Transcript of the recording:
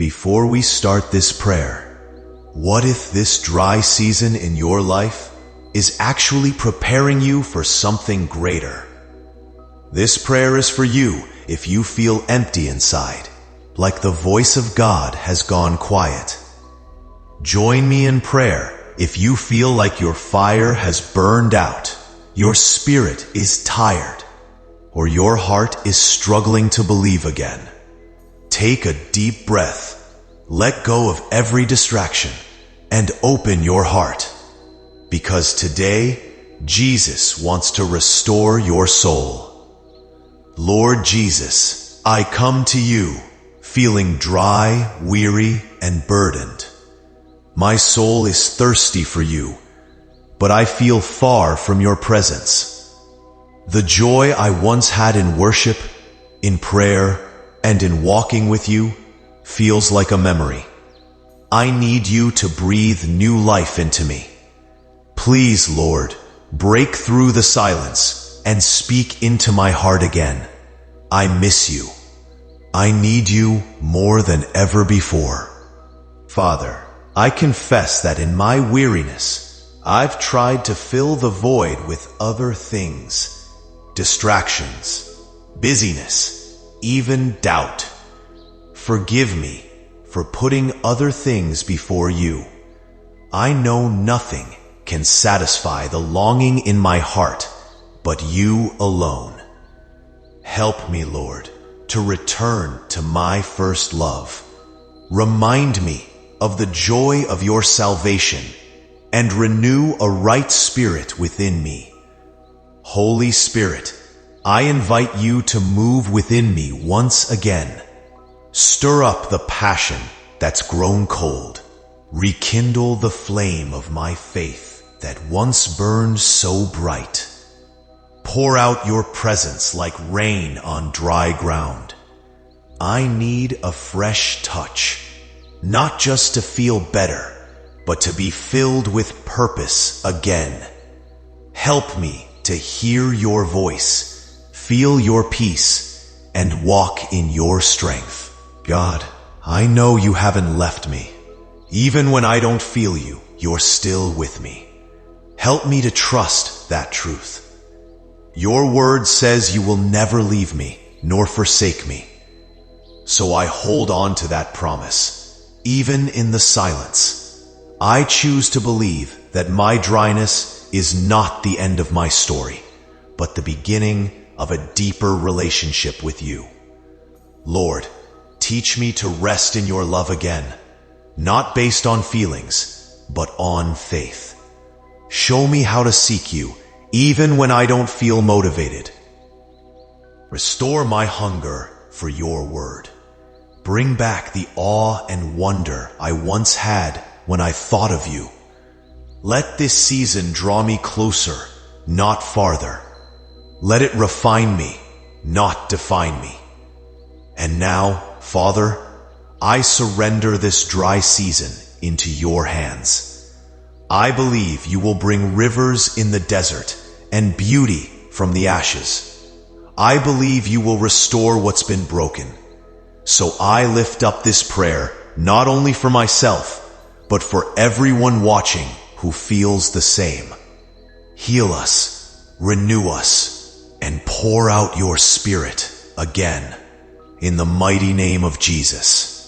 Before we start this prayer, what if this dry season in your life is actually preparing you for something greater? This prayer is for you if you feel empty inside, like the voice of God has gone quiet. Join me in prayer if you feel like your fire has burned out, your spirit is tired, or your heart is struggling to believe again. Take a deep breath, let go of every distraction, and open your heart. Because today, Jesus wants to restore your soul. Lord Jesus, I come to you, feeling dry, weary, and burdened. My soul is thirsty for you, but I feel far from your presence. The joy I once had in worship, in prayer, and in walking with you feels like a memory. I need you to breathe new life into me. Please, Lord, break through the silence and speak into my heart again. I miss you. I need you more than ever before. Father, I confess that in my weariness, I've tried to fill the void with other things, distractions, busyness, even doubt. Forgive me for putting other things before you. I know nothing can satisfy the longing in my heart but you alone. Help me, Lord, to return to my first love. Remind me of the joy of your salvation and renew a right spirit within me. Holy Spirit, I invite you to move within me once again. Stir up the passion that's grown cold. Rekindle the flame of my faith that once burned so bright. Pour out your presence like rain on dry ground. I need a fresh touch, not just to feel better, but to be filled with purpose again. Help me to hear your voice, feel your peace, and walk in your strength. God, I know you haven't left me. Even when I don't feel you, you're still with me. Help me to trust that truth. Your word says you will never leave me, nor forsake me. So I hold on to that promise, even in the silence. I choose to believe that my dryness is not the end of my story, but the beginning of a deeper relationship with you. Lord, teach me to rest in your love again, not based on feelings, but on faith. Show me how to seek you, even when I don't feel motivated. Restore my hunger for your word. Bring back the awe and wonder I once had when I thought of you. Let this season draw me closer, not farther. Let it refine me, not define me. And now, Father, I surrender this dry season into your hands. I believe you will bring rivers in the desert and beauty from the ashes. I believe you will restore what's been broken. So I lift up this prayer, not only for myself, but for everyone watching who feels the same. Heal us, renew us, and pour out your Spirit again. In the mighty name of Jesus.